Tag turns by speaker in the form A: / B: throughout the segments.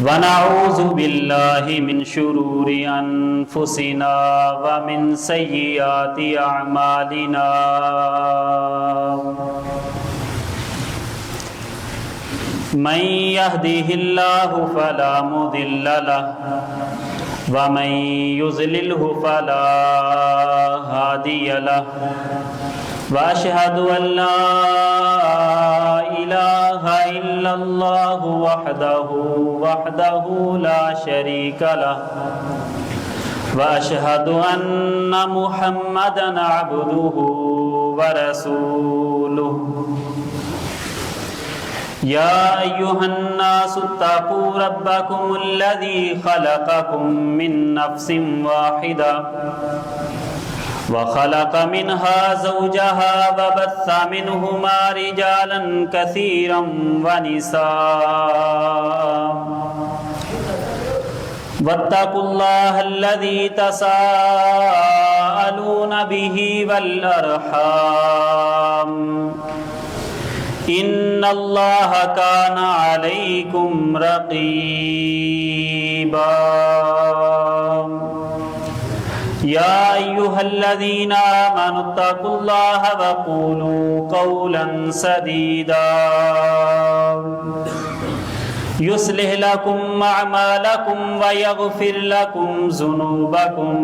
A: ونعوذ باللہ من شرور انفسنا ومن سیئات اعمالنا من يهده الله فلا مضل له ومن يضلل فلا هادي له واشهد ان لا اله الا الله وحده لا شريك له واشهد ان محمدا عبده ورسوله يا أيها الناس اتقوا ربكم الذي خلقكم من نفس واحدة وخلق منها زوجها وبث منهما رجالا كثيرا ونساء واتقوا الله الذي تساءلون به والأرحام ان اللہ کان علیکم رقیبا یا ایھا الذین آمنوا اتقوا اللہ وقولوا قولا سدیدا یصلح لکم اعمالکم ویغفر لکم ذنوبکم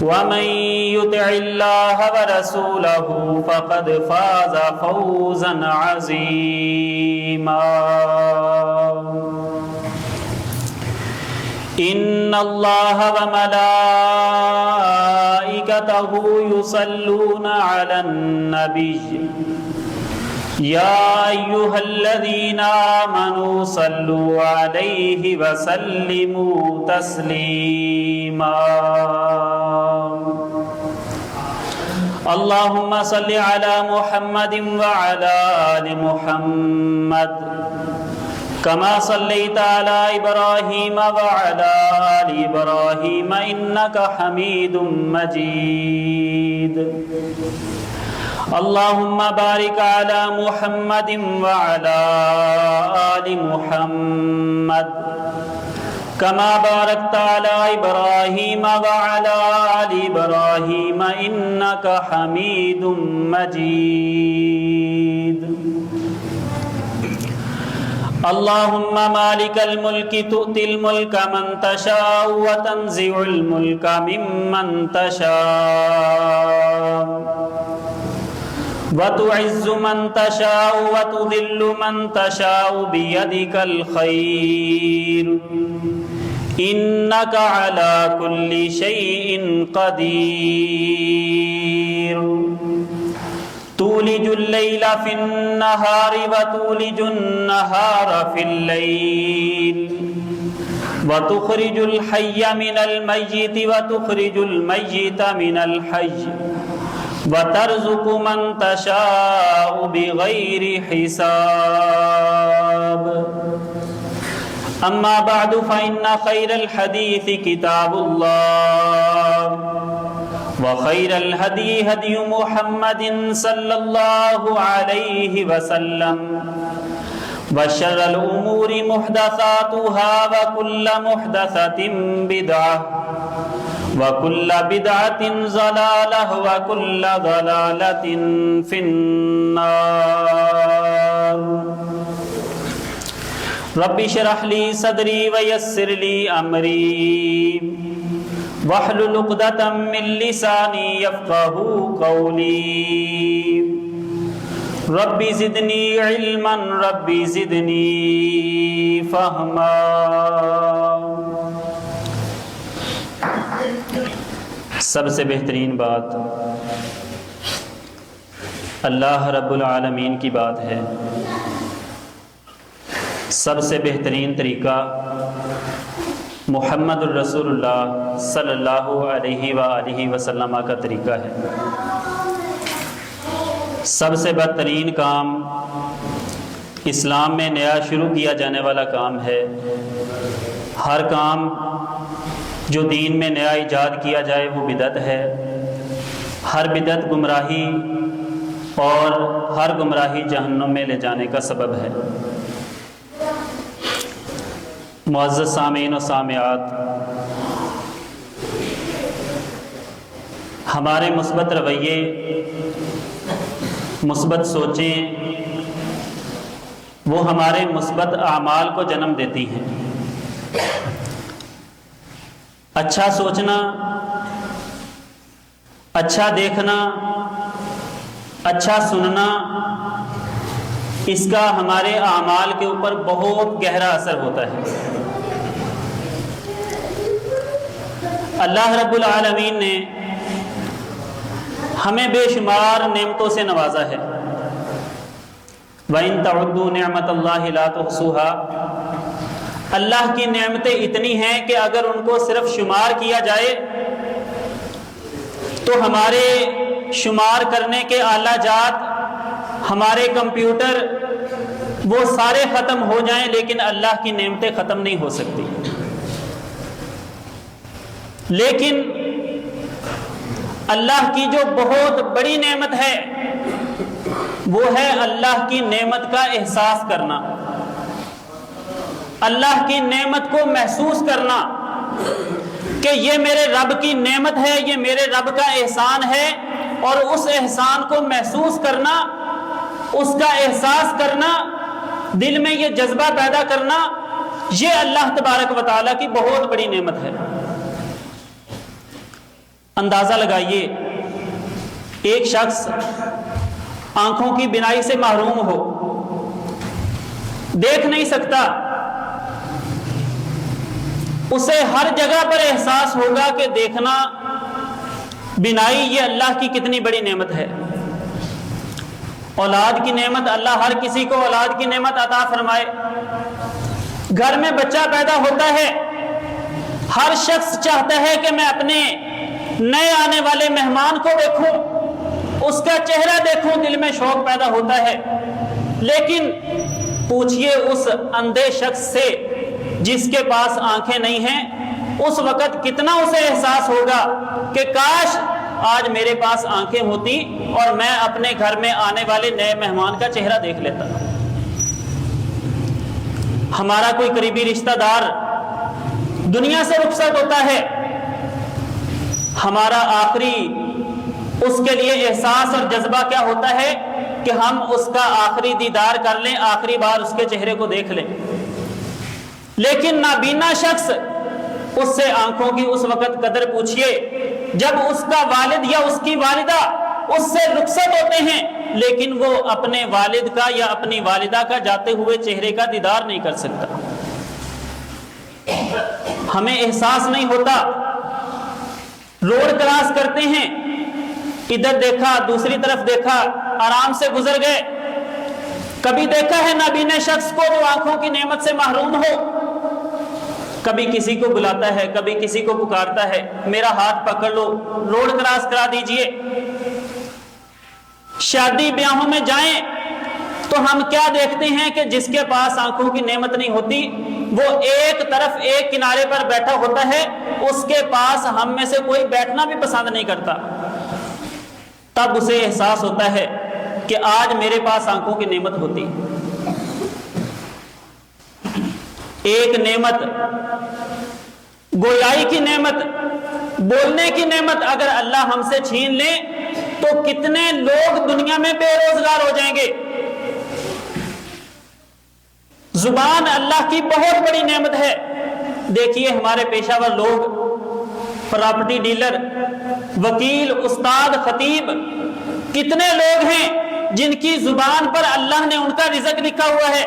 A: ومن يطع الله ورسوله فقد فاز فوزا عظيما ان الله وملائكته يصلون على النبي يا أيها الذين آمنوا صلوا عليه وسلموا تسليما اللهم صل على محمد وعلى آل محمد كما صليت على إبراهيم وعلى آل إبراهيم إنك حميد مجيد اللهم بارك على محمد وعلى آل محمد كما باركت على إبراهيم وعلى آل إبراهيم إنك حميد مجيد اللهم مالك الملك تؤتي الملك من تشاء وتنزع الملك ممن تشاء وتعز من تشاء وتذل من تشاء بيدك الخير إنك على كل شيء قدير تولج الليل في النهار وتولج النهار في الليل وتخرج الحي من الميت وتخرج الميت من الحي وترزق من تشاء بغير حساب اما بعد فإن خير الحديث كتاب الله وخير الهدي هدي محمد صلى الله عليه وسلم وشر الأمور محدثاتها وكل محدثة بدعة وكل بدعة ضلالة وكل ضلالة في النار رب اشرح لي صدري ويسر لي أمري واحلل عقدة من لساني يفقهوا قولي رب زدني علما رب زدني فهما سب سے بہترین بات اللہ رب العالمین کی بات ہے، سب سے بہترین طریقہ محمد الرسول اللہ صلی اللہ علیہ وآلہ وسلم کا طریقہ ہے۔ سب سے بدترین کام اسلام میں نیا شروع کیا جانے والا کام ہے۔ ہر کام جو دین میں نیا ایجاد کیا جائے وہ بدعت ہے۔ ہر بدعت گمراہی اور ہر گمراہی جہنم میں لے جانے کا سبب ہے۔ معزز سامعین و سامعات، ہمارے مثبت رویے، مثبت سوچیں وہ ہمارے مثبت اعمال کو جنم دیتی ہیں۔ اچھا سوچنا، اچھا دیکھنا، اچھا سننا، اس کا ہمارے اعمال کے اوپر بہت گہرا اثر ہوتا ہے۔ اللہ رب العالمین نے ہمیں بے شمار نعمتوں سے نوازا ہے۔ وَإِن تَعُدُّوا نِعْمَةَ اللَّهِ لَا تُحْصُوهَا، اللہ کی نعمتیں اتنی ہیں کہ اگر ان کو صرف شمار کیا جائے تو ہمارے شمار کرنے کے آلہ جات، ہمارے کمپیوٹر، وہ سارے ختم ہو جائیں لیکن اللہ کی نعمتیں ختم نہیں ہو سکتی۔ لیکن اللہ کی جو بہت بڑی نعمت ہے وہ ہے اللہ کی نعمت کا احساس کرنا، اللہ کی نعمت کو محسوس کرنا کہ یہ میرے رب کی نعمت ہے، یہ میرے رب کا احسان ہے، اور اس احسان کو محسوس کرنا، اس کا احساس کرنا، دل میں یہ جذبہ پیدا کرنا، یہ اللہ تبارک و تعالیٰ کی بہت بڑی نعمت ہے۔ اندازہ لگائیے، ایک شخص آنکھوں کی بینائی سے محروم ہو، دیکھ نہیں سکتا، اسے ہر جگہ پر احساس ہوگا کہ دیکھنا، بینائی، یہ اللہ کی کتنی بڑی نعمت ہے۔ اولاد کی نعمت، اللہ ہر کسی کو اولاد کی نعمت عطا فرمائے۔ گھر میں بچہ پیدا ہوتا ہے، ہر شخص چاہتا ہے کہ میں اپنے نئے آنے والے مہمان کو دیکھوں، اس کا چہرہ دیکھوں، دل میں شوق پیدا ہوتا ہے۔ لیکن پوچھئے اس اندھے شخص سے جس کے پاس آنکھیں نہیں ہیں، اس وقت کتنا اسے احساس ہوگا کہ کاش آج میرے پاس آنکھیں ہوتی اور میں اپنے گھر میں آنے والے نئے مہمان کا چہرہ دیکھ لیتا۔ ہمارا کوئی قریبی رشتہ دار دنیا سے رخصت ہوتا ہے، ہمارا آخری اس کے لیے احساس اور جذبہ کیا ہوتا ہے کہ ہم اس کا آخری دیدار کر لیں، آخری بار اس کے چہرے کو دیکھ لیں۔ لیکن نابینا شخص، اس سے آنکھوں کی اس وقت قدر پوچھئے جب اس کا والد یا اس کی والدہ اس سے رخصت ہوتے ہیں، لیکن وہ اپنے والد کا یا اپنی والدہ کا جاتے ہوئے چہرے کا دیدار نہیں کر سکتا۔ ہمیں احساس نہیں ہوتا، روڈ کراس کرتے ہیں، ادھر دیکھا، دوسری طرف دیکھا، آرام سے گزر گئے۔ کبھی دیکھا ہے نابینا شخص کو جو آنکھوں کی نعمت سے محروم ہو، کبھی کسی کو بلاتا ہے، کبھی کسی کو پکارتا ہے، میرا ہاتھ پکڑ لو، روڈ کراس کرا دیجئے۔ شادی بیاہوں میں جائیں تو ہم کیا دیکھتے ہیں کہ جس کے پاس آنکھوں کی نعمت نہیں ہوتی، وہ ایک طرف ایک کنارے پر بیٹھا ہوتا ہے، اس کے پاس ہم میں سے کوئی بیٹھنا بھی پسند نہیں کرتا۔ تب اسے احساس ہوتا ہے کہ آج میرے پاس آنکھوں کی نعمت ہوتی۔ ایک نعمت، گویائی کی نعمت، بولنے کی نعمت اگر اللہ ہم سے چھین لے تو کتنے لوگ دنیا میں بے روزگار ہو جائیں گے۔ زبان اللہ کی بہت بڑی نعمت ہے۔ دیکھیے ہمارے پیشہ ور لوگ، پراپرٹی ڈیلر، وکیل، استاد، خطیب، کتنے لوگ ہیں جن کی زبان پر اللہ نے ان کا رزق لکھا ہوا ہے۔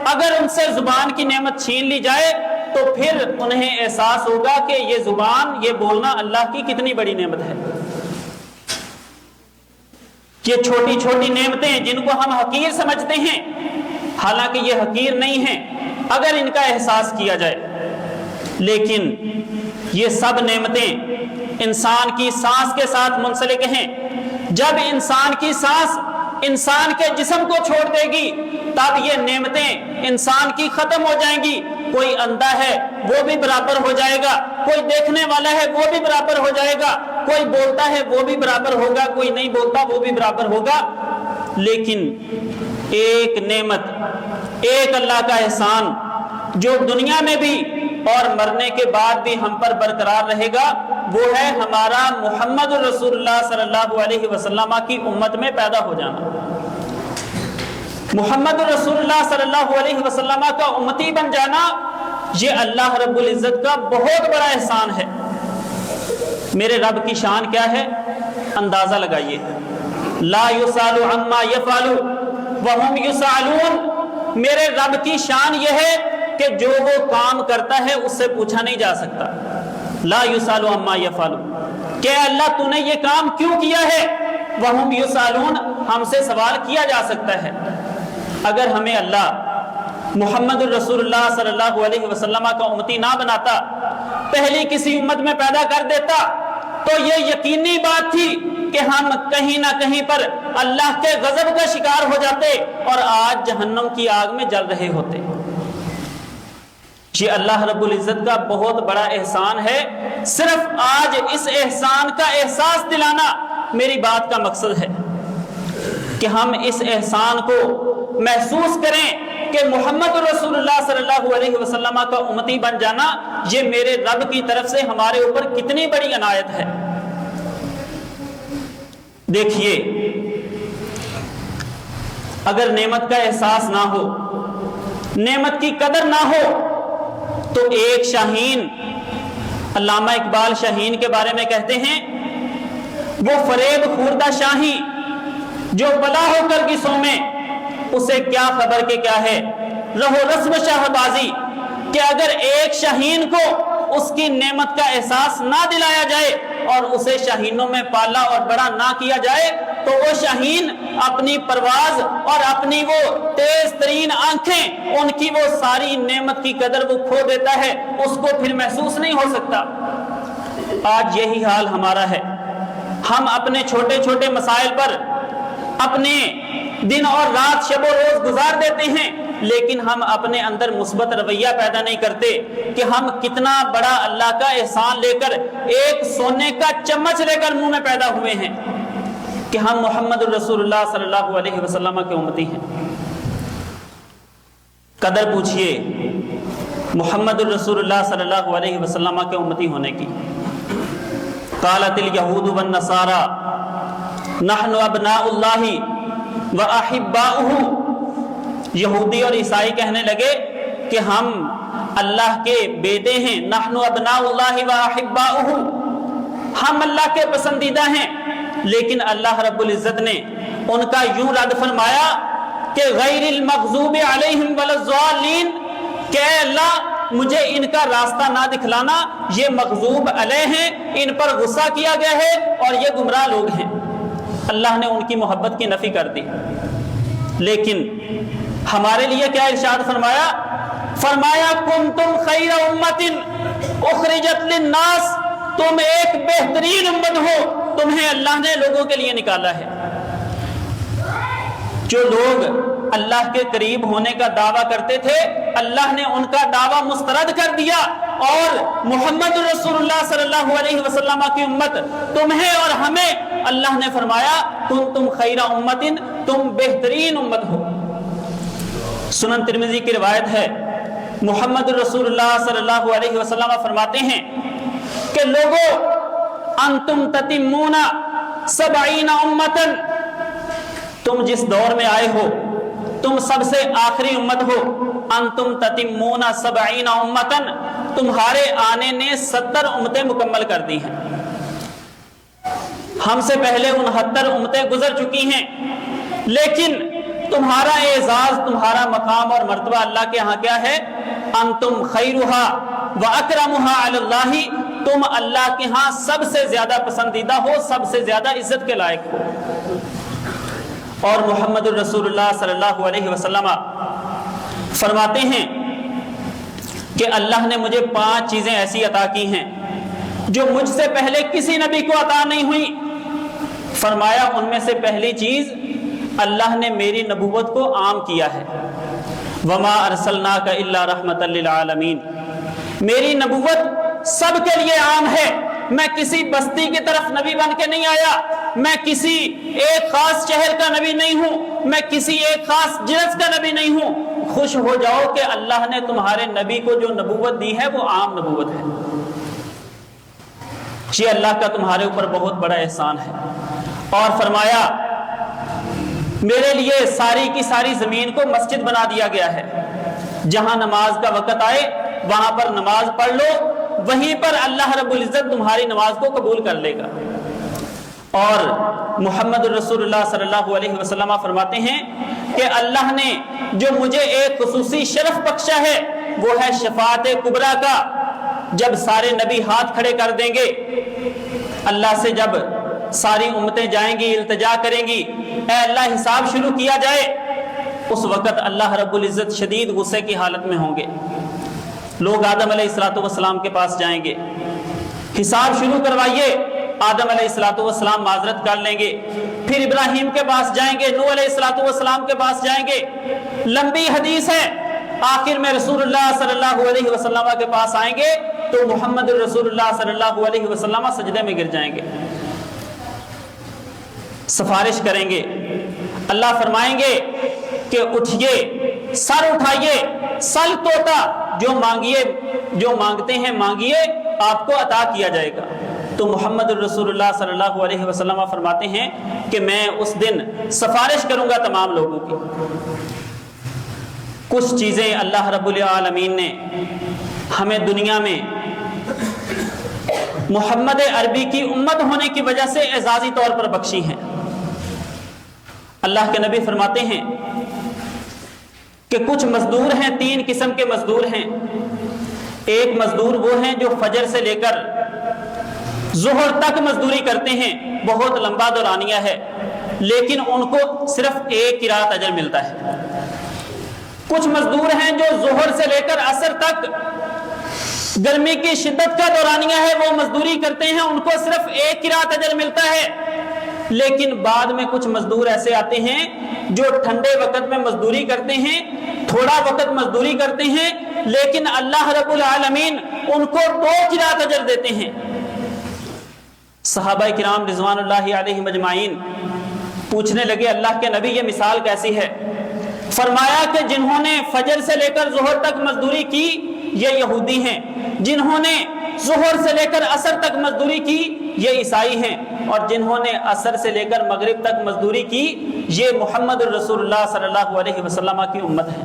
A: اگر ان سے زبان کی نعمت چھین لی جائے تو پھر انہیں احساس ہوگا کہ یہ زبان، یہ بولنا اللہ کی کتنی بڑی نعمت ہے۔ یہ چھوٹی چھوٹی نعمتیں جن کو ہم حقیر سمجھتے ہیں، حالانکہ یہ حقیر نہیں ہیں اگر ان کا احساس کیا جائے۔ لیکن یہ سب نعمتیں انسان کی سانس کے ساتھ منسلک ہیں۔ جب انسان کی سانس انسان کے جسم کو چھوڑ دے گی تب یہ نعمتیں انسان کی ختم ہو جائیں گی۔ کوئی اندھا ہے وہ بھی برابر ہو جائے گا، کوئی دیکھنے والا ہے وہ بھی برابر ہو جائے گا، کوئی بولتا ہے وہ بھی برابر ہوگا، کوئی نہیں بولتا وہ بھی برابر ہوگا۔ لیکن ایک نعمت، ایک اللہ کا احسان جو دنیا میں بھی اور مرنے کے بعد بھی ہم پر برقرار رہے گا وہ ہے ہمارا محمد رسول اللہ صلی اللہ علیہ وسلم کی امت میں پیدا ہو جانا۔ محمد رسول اللہ صلی اللہ علیہ وسلم کا امتی بن جانا یہ اللہ رب العزت کا بہت بڑا احسان ہے۔ میرے رب کی شان کیا ہے اندازہ لگائیے، لا یسأل عما یفعل وہم یسألون۔ میرے رب کی شان یہ ہے کہ جو وہ کام کرتا ہے اس سے پوچھا نہیں جا سکتا۔ لا یسأل عما یفعل، کہ اللہ تو نے یہ کام کیوں کیا ہے، وہم یسألون، ہم سے سوال کیا جا سکتا ہے۔ اگر ہمیں اللہ محمد الرسول اللہ صلی اللہ علیہ وسلم کا امتی نہ بناتا، پہلی کسی امت میں پیدا کر دیتا، تو یہ یقینی بات تھی کہ ہم کہیں نہ کہیں پر اللہ کے غضب کا شکار ہو جاتے اور آج جہنم کی آگ میں جل رہے ہوتے۔ یہ اللہ رب العزت کا بہت بڑا احسان ہے۔ صرف آج اس احسان کا احساس دلانا میری بات کا مقصد ہے کہ ہم اس احسان کو محسوس کریں کہ محمد رسول اللہ صلی اللہ علیہ وسلم کا امتی بن جانا یہ میرے رب کی طرف سے ہمارے اوپر کتنی بڑی عنایت ہے۔ دیکھیے، اگر نعمت کا احساس نہ ہو، نعمت کی قدر نہ ہو، تو ایک شاہین، علامہ اقبال شاہین کے بارے میں کہتے ہیں، وہ فریب خوردہ شاہی جو پلا ہو کر گسوں میں، اسے کیا خبر کہ کیا ہے رہو رسم شاہ بازی، کہ اگر ایک شاہین کو اس کی نعمت کا احساس نہ دلایا جائے اور اسے شاہینوں میں پالا اور بڑا نہ کیا جائے تو وہ شاہین اپنی پرواز اور اپنی وہ تیز ترین آنکھیں، ان کی وہ ساری نعمت کی قدر وہ کھو دیتا ہے، اس کو پھر محسوس نہیں ہو سکتا۔ آج یہی حال ہمارا ہے۔ ہم اپنے چھوٹے چھوٹے مسائل پر اپنے دن اور رات شب و روز گزار دیتے ہیں، لیکن ہم اپنے اندر مثبت رویہ پیدا نہیں کرتے کہ ہم کتنا بڑا اللہ کا احسان لے کر، ایک سونے کا چمچ لے کر منہ میں پیدا ہوئے ہیں، کہ ہم محمد الرسول اللہ صلی اللہ علیہ وسلم کے امتی ہیں۔ قدر پوچھئے محمد الرسول اللہ صلی اللہ علیہ وسلم کے امتی ہونے کی۔ قالت الیہود والنصارى نحن ابناء اللہ وَأَحِبَّاؤُهُ، یہودی اور عیسائی کہنے لگے کہ ہم اللہ کے بیٹے ہیں، نحن ابناء اللہ وَأَحِبَّاؤُهُ، ہم اللہ کے پسندیدہ ہیں۔ لیکن اللہ رب العزت نے ان کا یوں رد فرمایا کہ غیر المغضوب علیہم ولا الضالین، کہ اے اللہ مجھے ان کا راستہ نہ دکھلانا، یہ مغضوب علیہ ہیں، ان پر غصہ کیا گیا ہے اور یہ گمراہ لوگ ہیں۔ اللہ نے ان کی محبت کی نفی کر دی۔ لیکن ہمارے لیے کیا ارشاد فرمایا؟ فرمایا کنتم خیر امت اخرجت للناس، تم ایک بہترین امت ہو، تمہیں اللہ نے لوگوں کے لیے نکالا ہے۔ جو لوگ اللہ کے قریب ہونے کا دعویٰ کرتے تھے، اللہ نے ان کا دعویٰ مسترد کر دیا، اور محمد رسول اللہ صلی اللہ علیہ وسلم کی امت، تمہیں اور ہمیں اللہ نے فرمایا کنتم خیر امت، تم بہترین امت ہو۔ سنن ترمذی کی روایت ہے، محمد رسول اللہ صلی اللہ علیہ وسلم فرماتے ہیں کہ لوگو انتم تتمون 70 امتن، تم جس دور میں آئے ہو تم سب سے آخری امت ہو۔ انتم تتمون 70 امتن، تمہارے آنے نے 70 امتیں مکمل کر دی ہیں۔ ہم سے پہلے 69 امتیں گزر چکی ہیں، لیکن تمہارا اعزاز، تمہارا مقام اور مرتبہ اللہ کے ہاں کیا ہے؟ انتم خیرھا واکرمھا علی اللہ، تم اللہ کے ہاں سب سے زیادہ پسندیدہ ہو، سب سے زیادہ عزت کے لائق ہو۔ اور محمد الرسول اللہ صلی اللہ علیہ وسلم فرماتے ہیں کہ اللہ نے مجھے 5 چیزیں ایسی عطا کی ہیں جو مجھ سے پہلے کسی نبی کو عطا نہیں ہوئی۔ فرمایا ان میں سے پہلی چیز، اللہ نے میری نبوت کو عام کیا ہے۔ وما ارسلناک الا رحمۃ للعالمین، میری نبوت سب کے لیے عام ہے۔ میں کسی بستی کی طرف نبی بن کے نہیں آیا، میں کسی ایک خاص شہر کا نبی نہیں ہوں، میں کسی ایک خاص جنس کا نبی نہیں ہوں۔ خوش ہو جاؤ کہ اللہ نے تمہارے نبی کو جو نبوت دی ہے وہ عام نبوت ہے. یہ اللہ کا تمہارے اوپر بہت بڑا احسان ہے. اور فرمایا میرے لیے ساری کی ساری زمین کو مسجد بنا دیا گیا ہے, جہاں نماز کا وقت آئے وہاں پر نماز پڑھ لو, وہیں پر اللہ رب العزت تمہاری نماز کو قبول کر لے گا. اور محمد رسول اللہ صلی اللہ علیہ وسلم فرماتے ہیں کہ اللہ نے جو مجھے ایک خصوصی شرف بخشا ہے وہ ہے شفاعت کبریٰ کا. جب سارے نبی ہاتھ کھڑے کر دیں گے اللہ سے, جب ساری امتیں جائیں گی التجا کریں گی اے اللہ حساب شروع کیا جائے, اس وقت اللہ رب العزت شدید غصے کی حالت میں ہوں گے. لوگ آدم علیہ السلام کے پاس جائیں گے, حساب شروع کروائیے. آدم علیہ السلام معذرت کر لیں گے. پھر ابراہیم کے پاس جائیں گے, نوح علیہ السلام کے پاس جائیں گے. لمبی حدیث ہے. آخر میں رسول اللہ صلی اللہ علیہ وسلم کے پاس آئیں گے تو محمد رسول اللہ صلی اللہ علیہ وسلم سجدے میں گر جائیں گے, سفارش کریں گے. اللہ فرمائیں گے کہ اٹھیے, سر اٹھائیے, سل توتا, جو مانگیے, جو مانگتے ہیں مانگیے, آپ کو عطا کیا جائے گا. تو محمد رسول اللہ صلی اللہ علیہ وسلم فرماتے ہیں کہ میں اس دن سفارش کروں گا تمام لوگوں کی. کچھ چیزیں اللہ رب العالمین نے ہمیں دنیا میں محمد عربی کی امت ہونے کی وجہ سے اعزازی طور پر بخشی ہیں. اللہ کے نبی فرماتے ہیں کہ کچھ مزدور ہیں, 3 قسم کے مزدور ہیں. ایک مزدور وہ ہیں جو فجر سے لے کر ظہر تک مزدوری کرتے ہیں, بہت لمبا دورانیہ ہے, لیکن ان کو صرف 1 قرات اجر ملتا ہے. کچھ مزدور ہیں جو ظہر سے لے کر عصر تک گرمی کی شدت کا دورانیہ ہے, وہ مزدوری کرتے ہیں, ان کو صرف 1 قرات اجر ملتا ہے. لیکن بعد میں کچھ مزدور ایسے آتے ہیں جو ٹھنڈے وقت میں مزدوری کرتے ہیں, تھوڑا وقت مزدوری کرتے ہیں, لیکن اللہ رب العالمین ان کو 2 قرات اجر دیتے ہیں. صحابہ کرام رضوان اللہ علیہم اجمعین پوچھنے لگے اللہ کے نبی یہ مثال کیسی ہے؟ فرمایا کہ جنہوں نے فجر سے لے کر ظہر تک مزدوری کی یہ یہودی ہیں, جنہوں نے ظہر سے لے کر عصر تک مزدوری کی یہ عیسائی ہیں, اور جنہوں نے عصر سے لے کر مغرب تک مزدوری کی یہ محمد رسول اللہ صلی اللہ علیہ وسلم کی امت ہے.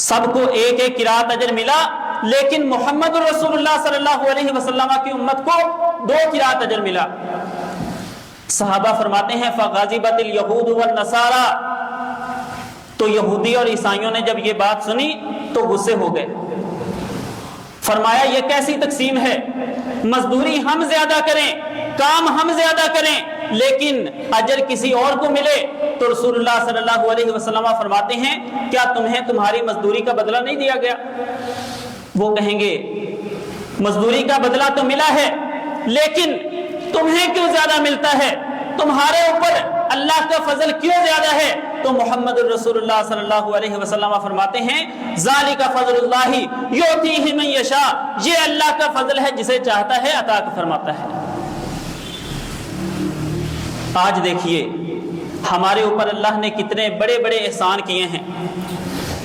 A: سب کو 1 قرات اجر ملا, لیکن محمد رسول اللہ صلی اللہ علیہ وسلم کی امت کو 2 قرات اجر ملا. صحابہ فرماتے ہیں فغضبت الیہود والنصارى, تو یہودی اور عیسائیوں نے جب یہ بات سنی تو غصے ہو گئے. فرمایا یہ کیسی تقسیم ہے, مزدوری ہم زیادہ کریں, کام ہم زیادہ کریں, لیکن اجر کسی اور کو ملے. تو رسول اللہ صلی اللہ علیہ وسلم فرماتے ہیں کیا تمہیں تمہاری مزدوری کا بدلہ نہیں دیا گیا؟ وہ کہیں گے مزدوری کا بدلہ تو ملا ہے, لیکن تمہیں کیوں زیادہ ملتا ہے, تمہارے اوپر اللہ کا فضل کیوں زیادہ ہے؟ تو محمد رسول اللہ صلی اللہ علیہ وسلم فرماتے ہیں ذالک فضل اللہ یؤتیہ من یشاء, یہ اللہ کا فضل ہے جسے چاہتا ہے عطا فرماتا ہے. آج دیکھیے ہمارے اوپر اللہ نے کتنے بڑے بڑے احسان کیے ہیں,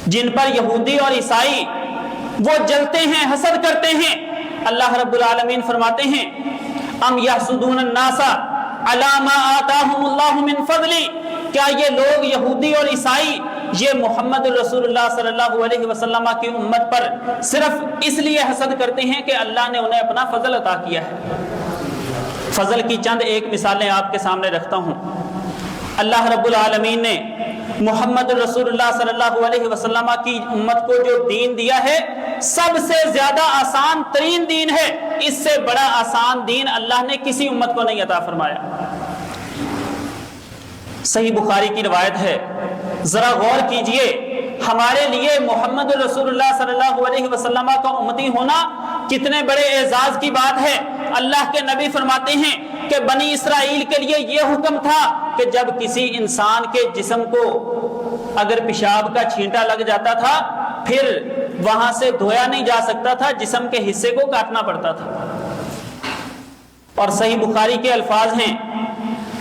A: جن پر یہودی اور عیسائی وہ جلتے ہیں, حسد کرتے ہیں. اللہ رب العالمین فرماتے ہیں ام یحسدون الناس علی ما آتاہم اللہ من فضلی, کیا یہ لوگ یہودی اور عیسائی یہ محمد رسول اللہ صلی اللہ علیہ وسلم کی امت پر صرف اس لیے حسد کرتے ہیں کہ اللہ نے انہیں اپنا فضل عطا کیا ہے؟ فضل کی چند ایک مثالیں آپ کے سامنے رکھتا ہوں. اللہ رب العالمین نے محمد رسول اللہ صلی اللہ علیہ وسلم کی امت کو جو دین دیا ہے سب سے زیادہ آسان ترین دین ہے. اس سے بڑا آسان دین اللہ نے کسی امت کو نہیں عطا فرمایا. صحیح بخاری کی روایت ہے, ذرا غور کیجئے, ہمارے لیے محمد رسول اللہ صلی اللہ علیہ وسلم کا امتی ہونا کتنے بڑے اعزاز کی بات ہے. اللہ کے نبی فرماتے ہیں کہ بنی اسرائیل کے لیے یہ حکم تھا کہ جب کسی انسان کے جسم کو اگر پیشاب کا چھینٹا لگ جاتا تھا پھر وہاں سے دھویا نہیں جا سکتا تھا, جسم کے حصے کو کاٹنا پڑتا تھا. اور صحیح بخاری کے الفاظ ہیں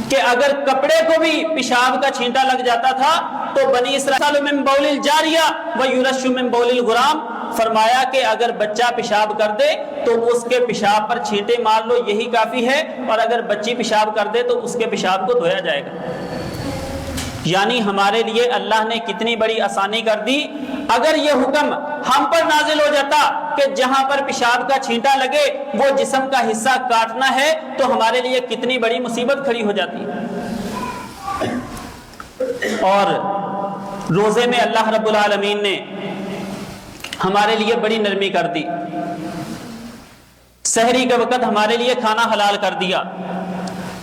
A: کہ اگر کپڑے کو بھی پیشاب کا چھینٹا لگ جاتا تھا تو بنی اسرائیل من بول الجاریہ ویرش من بول الغلام، فرمایا کہ اگر بچہ پیشاب کر دے تو اس کے پیشاب پر چھینٹے مار لو، یہی کافی ہے، اور اگر بچی پیشاب کر دے تو اس کے پیشاب کو دھویا جائے گا۔ یعنی ہمارے لیے اللہ نے کتنی بڑی آسانی کر دی۔ اگر یہ حکم ہم پر نازل ہو جاتا کہ جہاں پر پیشاب کا چھینٹا لگے وہ جسم کا حصہ کاٹنا ہے، تو ہمارے لیے کتنی بڑی مصیبت کھڑی ہو جاتی۔ اور روزے میں اللہ رب العالمین نے ہمارے لیے بڑی نرمی کر دی، سحری کے وقت ہمارے لیے کھانا حلال کر دیا،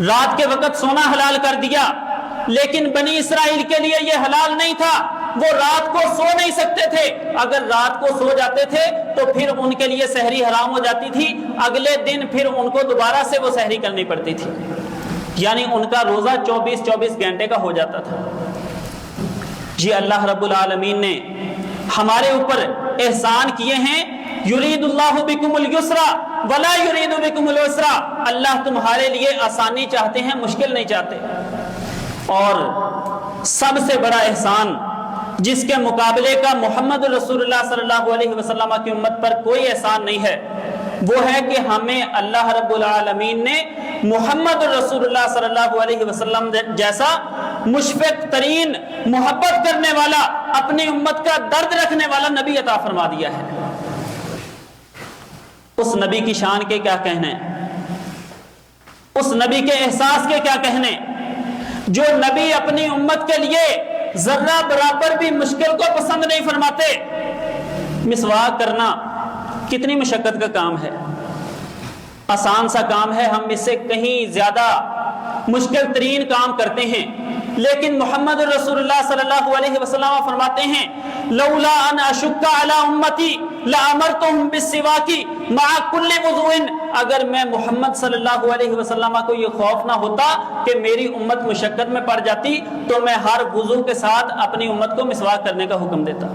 A: رات کے وقت سونا حلال کر دیا، لیکن بنی اسرائیل کے لیے یہ حلال نہیں تھا، وہ رات کو سو نہیں سکتے تھے، اگر رات کو سو جاتے تھے تو پھر ان کے لیے سحری حرام ہو جاتی تھی، اگلے دن پھر ان کو دوبارہ سے وہ سحری کرنی پڑتی تھی، یعنی ان کا روزہ 24 گھنٹے کا ہو جاتا تھا۔ یہ اللہ رب العالمین نے ہمارے اوپر احسان کیے ہیں۔ یرید اللہ بکم الیسر ولا یرید بکم العسر، اللہ تمہارے لیے آسانی چاہتے ہیں، مشکل نہیں چاہتے۔ اور سب سے بڑا احسان جس کے مقابلے کا محمد رسول اللہ صلی اللہ علیہ وسلم کی امت پر کوئی احسان نہیں ہے، وہ ہے کہ ہمیں اللہ رب العالمین نے محمد رسول اللہ صلی اللہ علیہ وسلم جیسا مشفق ترین، محبت کرنے والا، اپنی امت کا درد رکھنے والا نبی عطا فرما دیا ہے۔ اس نبی کی شان کے کیا کہنے، اس نبی کے احساس کے کیا کہنے، جو نبی اپنی امت کے لیے ذرہ برابر بھی مشکل کو پسند نہیں فرماتے۔ مسواک کرنا کتنی مشقت کا کام ہے، آسان سا کام ہے، ہم اس سے کہیں زیادہ مشکل ترین کام کرتے ہیں، لیکن محمد رسول اللہ صلی اللہ علیہ وسلم فرماتے ہیں لولا ان اشق علی امتی لامرتهم بالسواک مع كل وضوء، اگر میں محمد صلی اللہ علیہ وسلم کو یہ خوف نہ ہوتا کہ میری امت مشقت میں پڑ جاتی تو میں ہر وضو کے ساتھ اپنی امت کو مسواک کرنے کا حکم دیتا۔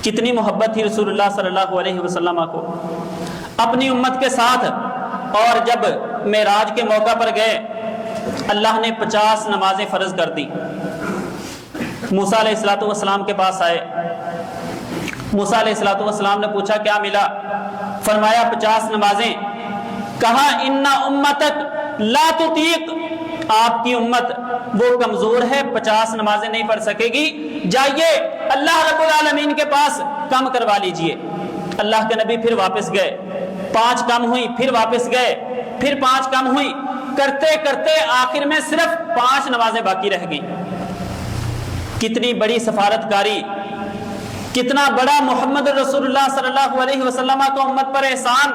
A: کتنی محبت تھی رسول اللہ صلی اللہ علیہ وسلم کو اپنی امت کے ساتھ۔ اور جب معراج کے موقع پر گئے، اللہ نے 50 نمازیں فرض کر دی۔ موسیٰ علیہ السلام کے پاس آئے، موسیٰ علیہ السلام نے پوچھا کیا ملا؟ فرمایا 50 نمازیں۔ کہا ان امتک لا تطیق، آپ کی امت وہ کمزور ہے، 50 نمازیں نہیں پڑھ سکے گی، جائیے اللہ رب العالمین کے پاس کم کروا لیجئے۔ اللہ کے نبی پھر واپس گئے، 5 کم ہوئی، پھر واپس گئے، پھر 5 کم ہوئی، کرتے کرتے آخر میں صرف 5 نمازیں باقی رہ گئیں۔ کتنی بڑی سفارت کاری، کتنا بڑا محمد رسول اللہ صلی اللہ علیہ وسلم کو امت پر احسان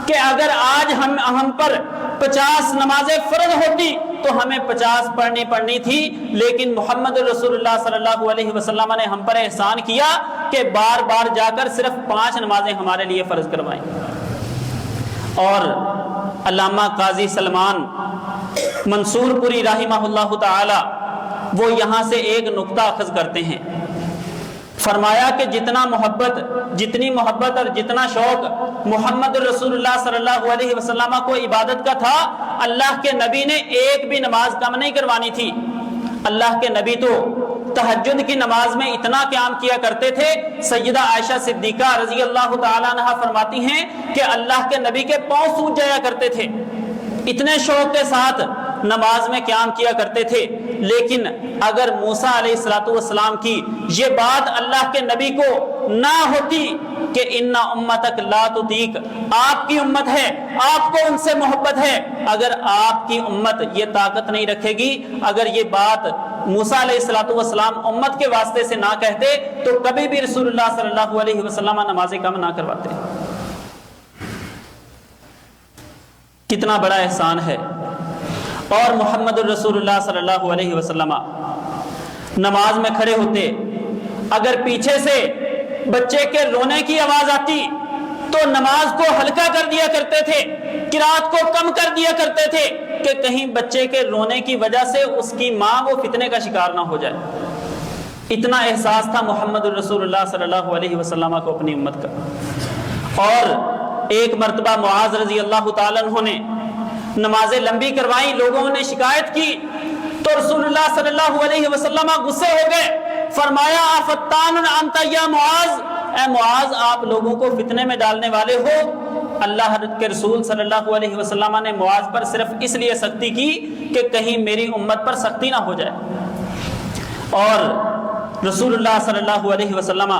A: کہ اگر آج ہم پر 50 نمازیں فرض ہوتی تو ہمیں 50 پڑھنی تھی، لیکن محمد رسول اللہ صلی اللہ علیہ وسلم نے ہم پر احسان کیا کہ بار بار جا کر صرف 5 نمازیں ہمارے لیے فرض کروائیں۔ اور علامہ قاضی سلمان منصور پوری رحمہ اللہ تعالی وہ یہاں سے ایک نقطہ اخذ کرتے ہیں، فرمایا کہ جتنی محبت اور جتنا شوق محمد رسول اللہ صلی اللہ علیہ وسلم کو عبادت کا تھا، اللہ کے نبی نے ایک بھی نماز کم نہیں کروانی تھی۔ اللہ کے نبی تو تہجد کی نماز میں اتنا قیام کیا کرتے تھے، سیدہ عائشہ صدیقہ رضی اللہ تعالیٰ عنہا فرماتی ہیں کہ اللہ کے نبی کے پاؤں سوج جایا کرتے تھے، اتنے شوق کے ساتھ نماز میں قیام کیا کرتے تھے۔ لیکن اگر موسیٰ علیہ السلام کی یہ بات اللہ کے نبی کو نہ ہوتی کہ ان امتک لا تطیق، آپ کی امت ہے، آپ کو ان سے محبت ہے، اگر آپ کی امت یہ طاقت نہیں رکھے گی، اگر یہ بات موسیٰ علیہ السلام امت کے واسطے سے نہ کہتے تو کبھی بھی رسول اللہ صلی اللہ علیہ وسلم نمازیں کم نہ کرواتے۔ کتنا بڑا احسان ہے۔ اور محمد الرسول اللہ صلی اللہ علیہ وسلم نماز میں کھڑے ہوتے، اگر پیچھے سے بچے کے رونے کی آواز آتی تو نماز کو ہلکا کر دیا کرتے تھے، قرات کو کم کر دیا کرتے تھے کہ کہیں بچے کے رونے کی وجہ سے اس کی ماں وہ فتنے کا شکار نہ ہو جائے۔ اتنا احساس تھا محمد الرسول اللہ صلی اللہ علیہ وسلم کو اپنی امت کا۔ اور ایک مرتبہ معاذ رضی اللہ تعالیٰ عنہ نے نمازیں لمبی کروائیں، لوگوں نے شکایت کی تو رسول اللہ صلی اللہ علیہ وسلم غصے ہو گئے، فرمایا افتان انت یا معاذ، اے معاذ آپ لوگوں کو فتنے میں ڈالنے والے ہو۔ اللہ کے رسول صلی اللہ علیہ وسلم نے معاذ پر صرف اس لیے سختی کی کہ کہیں میری امت پر سختی نہ ہو جائے۔ اور رسول اللہ صلی اللہ علیہ وسلم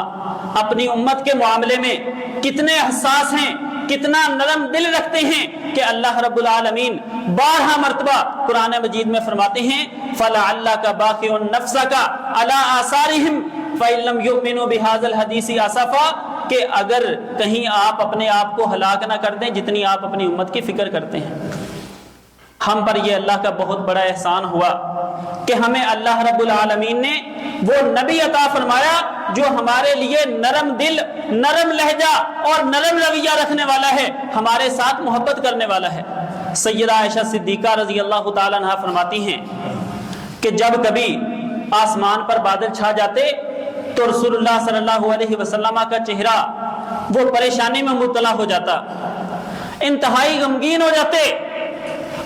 A: اپنی امت کے معاملے میں کتنے حساس ہیں، کتنا نرم دل رکھتے ہیں کہ اللہ رب العالمین 12 مرتبہ قرآن مجید میں فرماتے ہیں فَلَعَلَّكَ بَاخِعٌ نَفْسَكَ عَلَىٰ آثَارِهِمْ فَإِن لَّمْ يُؤْمِنُوا بِهَٰذَا الْحَدِيثِ آسَفًا، کہ اگر کہیں آپ اپنے آپ کو ہلاک نہ کر دیں جتنی آپ اپنی امت کی فکر کرتے ہیں۔ ہم پر یہ اللہ کا بہت بڑا احسان ہوا کہ ہمیں اللہ رب العالمین نے وہ نبی عطا فرمایا جو ہمارے لیے نرم دل، نرم لہجہ اور نرم رویہ رکھنے والا ہے، ہمارے ساتھ محبت کرنے والا ہے۔ سیدہ عائشہ صدیقہ رضی اللہ تعالیٰ عنہا فرماتی ہیں کہ جب کبھی آسمان پر بادل چھا جاتے تو رسول اللہ صلی اللہ علیہ وسلم کا چہرہ وہ پریشانی میں مبتلا ہو جاتا، انتہائی غمگین ہو جاتے،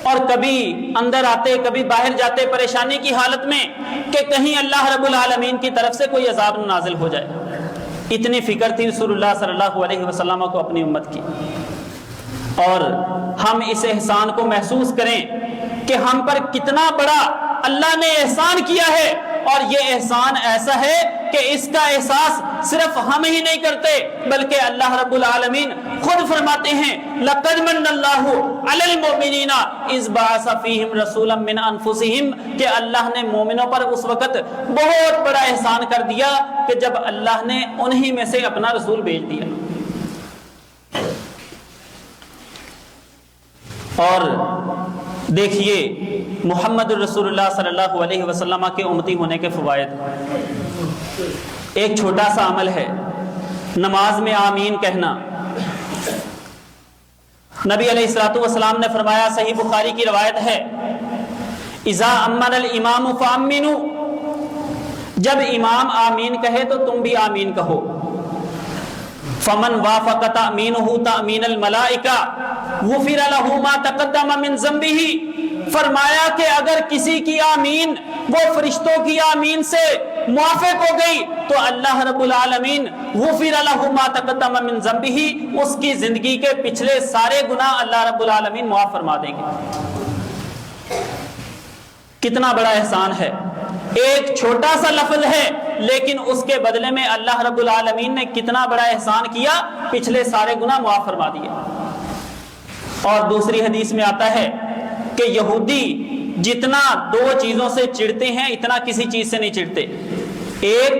A: اور کبھی اندر آتے کبھی باہر جاتے پریشانی کی حالت میں کہ کہیں اللہ رب العالمین کی طرف سے کوئی عذاب نازل ہو جائے۔ اتنی فکر تھی رسول اللہ صلی اللہ علیہ وسلم کو اپنی امت کی۔ اور ہم اس احسان کو محسوس کریں کہ ہم پر کتنا بڑا اللہ نے احسان کیا ہے، اور یہ احسان ایسا ہے کہ اس کا احساس صرف ہم ہی نہیں کرتے بلکہ اللہ رب العالمین خود فرماتے ہیں لَقَدْ مَنَّ اللَّهُ عَلَى الْمُؤْمِنِينَ إِذْ بَعَثَ فِيهِمْ رَسُولًا مِّنْ أَنفُسِهِمْ، کہ اللہ نے مومنوں پر اس وقت بہت بڑا احسان کر دیا کہ جب اللہ نے انہی میں سے اپنا رسول بھیج دیا۔ اور دیکھیے محمد رسول اللہ صلی اللہ علیہ وسلم کے امتی ہونے کے فوائد، ایک چھوٹا سا عمل ہے نماز میں آمین کہنا۔ نبی علیہ الصلوۃ والسلام نے فرمایا، صحیح بخاری کی روایت ہے، اذا امن الامام فامنوا، جب امام آمین کہے تو تم بھی آمین کہو۔ فمن وافق تأمینہ تأمین الملائکہ غفر لہ ما تقدم من ذنبہ، فرمایا کہ اگر کسی کی آمین وہ فرشتوں کی آمین سے موافق ہو گئی تو اللہ رب العالمین غفر لہ ما تقدم من ذنبہ، اس کی زندگی کے پچھلے سارے گناہ اللہ رب العالمین معاف فرما دیں گے۔ کتنا بڑا احسان ہے، ایک چھوٹا سا لفظ ہے لیکن اس کے بدلے میں اللہ رب العالمین نے کتنا بڑا احسان کیا، پچھلے سارے گناہ معاف فرما دیے۔ اور دوسری حدیث میں آتا ہے کہ یہودی جتنا 2 چیزوں سے چڑھتے ہیں اتنا کسی چیز سے نہیں چڑھتے، ایک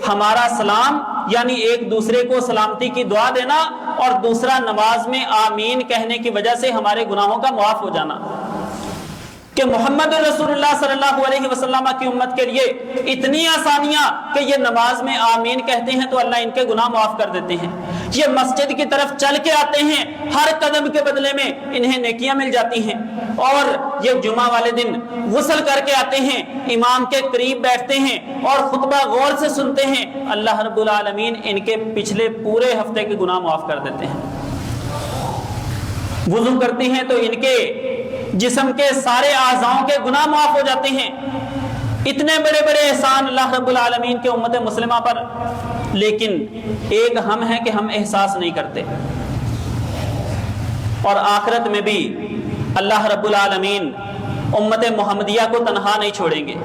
A: ہمارا سلام یعنی ایک دوسرے کو سلامتی کی دعا دینا، اور دوسرا نماز میں آمین کہنے کی وجہ سے ہمارے گناہوں کا معاف ہو جانا۔ کہ محمد رسول اللہ صلی اللہ علیہ وسلم کی امت کے لیے اتنی آسانیاں کہ یہ نماز میں آمین کہتے ہیں تو اللہ ان کے گناہ معاف کر دیتے ہیں، یہ مسجد کی طرف چل کے آتے ہیں ہر قدم کے بدلے میں انہیں نیکیاں مل جاتی ہیں، اور یہ جمعہ والے دن غسل کر کے آتے ہیں، امام کے قریب بیٹھتے ہیں اور خطبہ غور سے سنتے ہیں، اللہ رب العالمین ان کے پچھلے پورے ہفتے کے گناہ معاف کر دیتے ہیں۔ وضو کرتے ہیں تو ان کے جسم کے سارے اعضاؤں کے گناہ معاف ہو جاتے ہیں۔ اتنے بڑے بڑے احسان اللہ رب العالمین کے امت مسلمہ پر، لیکن ایک ہم ہیں کہ ہم احساس نہیں کرتے۔ اور آخرت میں بھی اللہ رب العالمین امت محمدیہ کو تنہا نہیں چھوڑیں گے،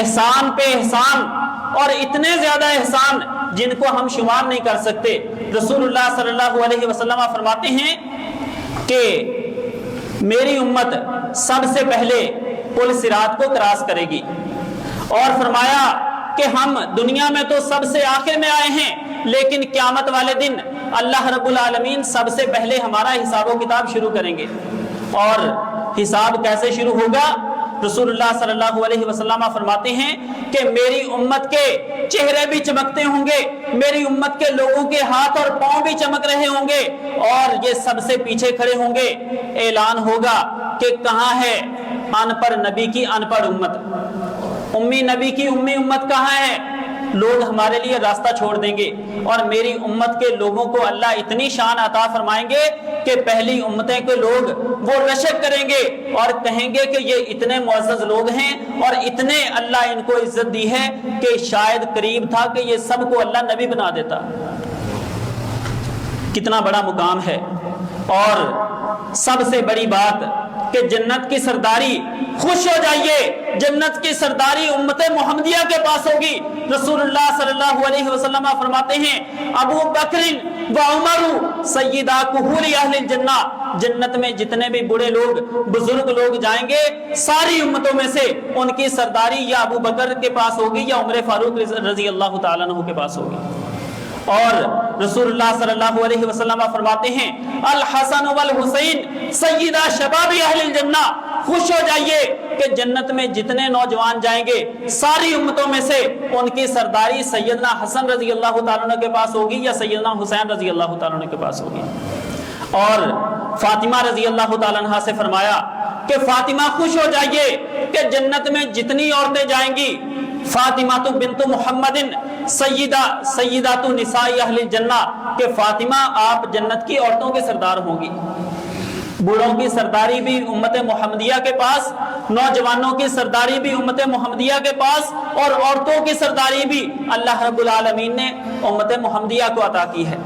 A: احسان پہ احسان، اور اتنے زیادہ احسان جن کو ہم شمار نہیں کر سکتے۔ رسول اللہ صلی اللہ علیہ وسلم فرماتے ہیں کہ میری امت سب سے پہلے پل صراط کو کراس کرے گی، اور فرمایا کہ ہم دنیا میں تو سب سے آخر میں آئے ہیں لیکن قیامت والے دن اللہ رب العالمین سب سے پہلے ہمارا حساب و کتاب شروع کریں گے۔ اور حساب کیسے شروع ہوگا؟ رسول اللہ صلی اللہ علیہ وسلم فرماتے ہیں کہ میری امت کے چہرے بھی چمکتے ہوں گے، میری امت کے لوگوں کے ہاتھ اور پاؤں بھی چمک رہے ہوں گے، اور یہ سب سے پیچھے کھڑے ہوں گے۔ اعلان ہوگا کہ کہاں ہے ان پڑھ نبی کی ان پڑھ امت، امی نبی کی امی امت کہاں ہے؟ لوگ ہمارے لیے راستہ چھوڑ دیں گے، اور میری امت کے لوگوں کو اللہ اتنی شان عطا فرمائیں گے کہ پہلی امتیں کے لوگ وہ رشک کریں گے اور کہیں گے کہ یہ اتنے معزز لوگ ہیں اور اتنے اللہ ان کو عزت دی ہے کہ شاید قریب تھا کہ یہ سب کو اللہ نبی بنا دیتا۔ کتنا بڑا مقام ہے۔ اور سب سے بڑی بات کہ جنت کی سرداری، خوش ہو جائیے، جنت کی سرداری امت محمدیہ کے پاس ہوگی۔ رسول اللہ صلی اللہ علیہ وسلم فرماتے ہیں ابو بکر و عمر سیدا کہول اہل الجنہ، جنت میں جتنے بھی بڑے لوگ بزرگ لوگ جائیں گے ساری امتوں میں سے ان کی سرداری یا ابو بکر کے پاس ہوگی یا عمر فاروق رضی اللہ تعالیٰ عنہ کے پاس ہوگی۔ اور رسول اللہ صلی اللہ علیہ وسلم فرماتے ہیں الحسن والحسین سیدہ شباب اہل الجنہ، خوش ہو جائیے کہ جنت میں جتنے نوجوان جائیں گے ساری امتوں میں سے ان کی سرداری سیدنا حسن رضی اللہ تعالیٰ عنہ کے پاس ہوگی یا سیدنا حسین رضی اللہ تعالیٰ عنہ کے پاس ہوگی۔ اور فاطمہ رضی اللہ تعالیٰ عنہ سے فرمایا کہ فاطمہ خوش ہو جائیے کہ جنت میں جتنی عورتیں جائیں گی فاطمہ بنت محمد سیدہ نساء اہل الجنہ، کہ فاطمہ آپ جنت کی عورتوں کے سردار ہوں گی۔ بوڑھوں کی سرداری بھی امت محمدیہ کے پاس، نوجوانوں کی سرداری بھی امت محمدیہ کے پاس، اور عورتوں کی سرداری بھی اللہ رب العالمین نے امت محمدیہ کو عطا کی ہے۔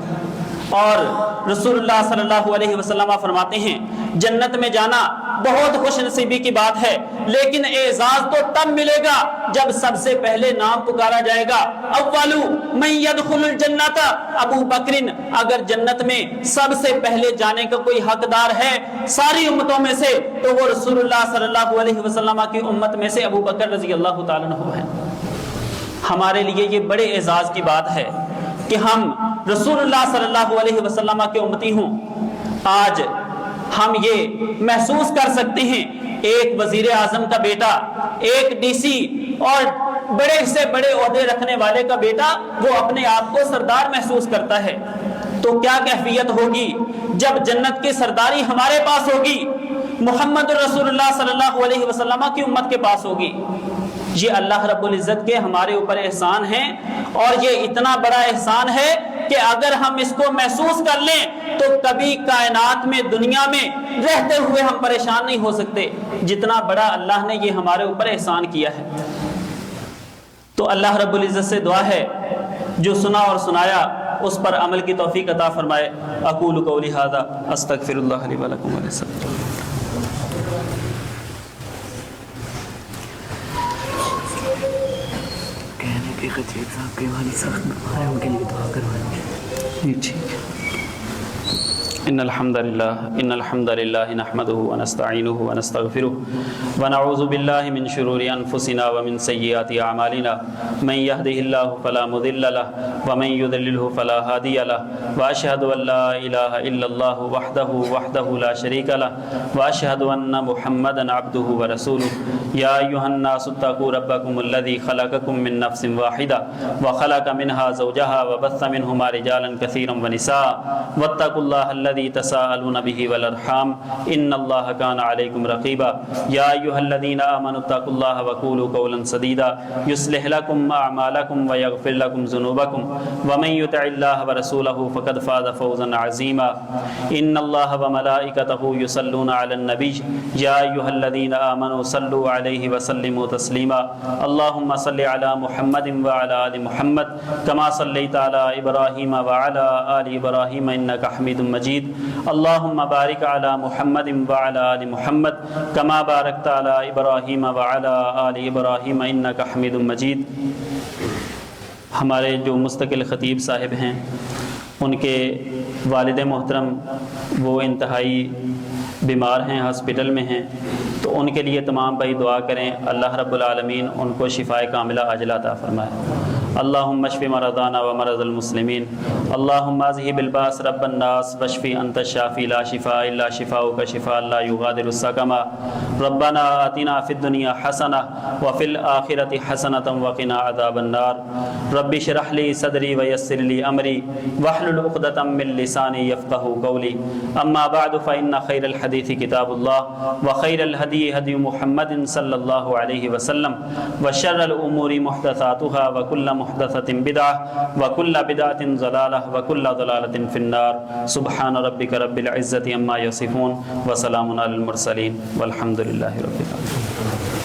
A: اور رسول اللہ صلی اللہ علیہ وسلم فرماتے ہیں جنت میں جانا بہت خوش نصیبی کی بات ہے، لیکن اعزاز تو تب ملے گا جب سب سے پہلے نام پکارا جائے گا اولو من يدخل الجنت ابو بکر، اگر جنت میں سب سے پہلے جانے کا کوئی حقدار ہے ساری امتوں میں سے تو وہ رسول اللہ صلی اللہ علیہ وسلم کی امت میں سے ابو بکر رضی اللہ تعالیٰ عنہ ہے۔ ہمارے لیے یہ بڑے اعزاز کی بات ہے کہ ہم رسول اللہ صلی اللہ علیہ وسلم کے امتی ہوں۔ آج ہم یہ محسوس کر سکتے ہیں ایک وزیر اعظم کا بیٹا، ایک ڈی سی اور بڑے سے بڑے عہدے رکھنے والے کا بیٹا وہ اپنے آپ کو سردار محسوس کرتا ہے، تو کیا کیفیت ہوگی جب جنت کی سرداری ہمارے پاس ہوگی، محمد رسول اللہ صلی اللہ علیہ وسلم کی امت کے پاس ہوگی۔ یہ اللہ رب العزت کے ہمارے اوپر احسان ہیں، اور یہ اتنا بڑا احسان ہے کہ اگر ہم اس کو محسوس کر لیں تو کبھی کائنات میں دنیا میں رہتے ہوئے ہم پریشان نہیں ہو سکتے، جتنا بڑا اللہ نے یہ ہمارے اوپر احسان کیا ہے۔ تو اللہ رب العزت سے دعا ہے جو سنا اور سنایا اس پر عمل کی توفیق عطا فرمائے۔ اقول قولی ھذا استغفر اللہ لی ولکم ولسائر
B: خطیب صاحب کے والد صاحب ہمارے ان کے لیے دعا کروائیں۔
A: ٹھیک ہے۔ ان الحمد للہ نحمده ونستعینه ونستغفره ونعوذ باللہ من شرور انفسنا ومن سیئات اعمالنا من يهده الله فلا مضل له ومن يضلله فلا هادي له واشهد ان لا اله الا الله وحده لا شريك له واشهد ان محمدا عبده ورسوله يا ايها الناس اتقوا ربكم الذي خلقكم من نفس واحده وخلق منها زوجها وبث منهما رجالا كثيرا ونساء واتقوا الله الذي تساءلون به والارحام ان الله كان عليكم رقيبا يا ايها الذين امنوا اتقوا الله وقولوا قولا سديدا يصلح لكم اعمالكم ويغفر لكم ذنوبكم ومن يطع الله ورسوله فقد فاز فوزا عظيما ان الله وملائكته يصلون على النبي يا ايها الذين امنوا صلوا عليه وسلموا تسليما اللهم صل على محمد وعلى ال محمد كما صليت على ابراهيم وعلى ال ابراهيم انك حميد مجيد اللهم بارك على محمد وعلى آل محمد كما باركت على ابراہیم وعلى آل ابراہیم انك حمید مجید۔ ہمارے جو مستقل خطیب صاحب ہیں ان کے والد محترم وہ انتہائی بیمار ہیں، ہاسپٹل میں ہیں، تو ان کے لیے تمام بھائی دعا کریں اللہ رب العالمین ان کو شفائے کاملہ عاجلہ عطا فرمائے۔ اللہم اشف مرضانا ومرض المسلمین اللہم اذہب الباس رب الناس واشف انت الشافی لا شفاء الا شفاؤک شفاء لا یغادر سقما ربنا آتنا فی الدنیا حسنہ وفی الآخرۃ حسنۃ وقنا عذاب النار رب اشرح لی صدری ویسر لی امری واحلل عقدۃ من لسانی یفقهوا قولی اما بعد فإن خیر الحدیث کتاب اللہ وخیر الہدی ہدی محمد صلی اللہ علیہ وسلم وشر الامور محدثاتها وکل محدثة بدعة وكل بدعة ضلالة وكل ضلالة في النار سبحان ربك رب العزة عما يصفون وسلام على المرسلين والحمد لله رب العالمين.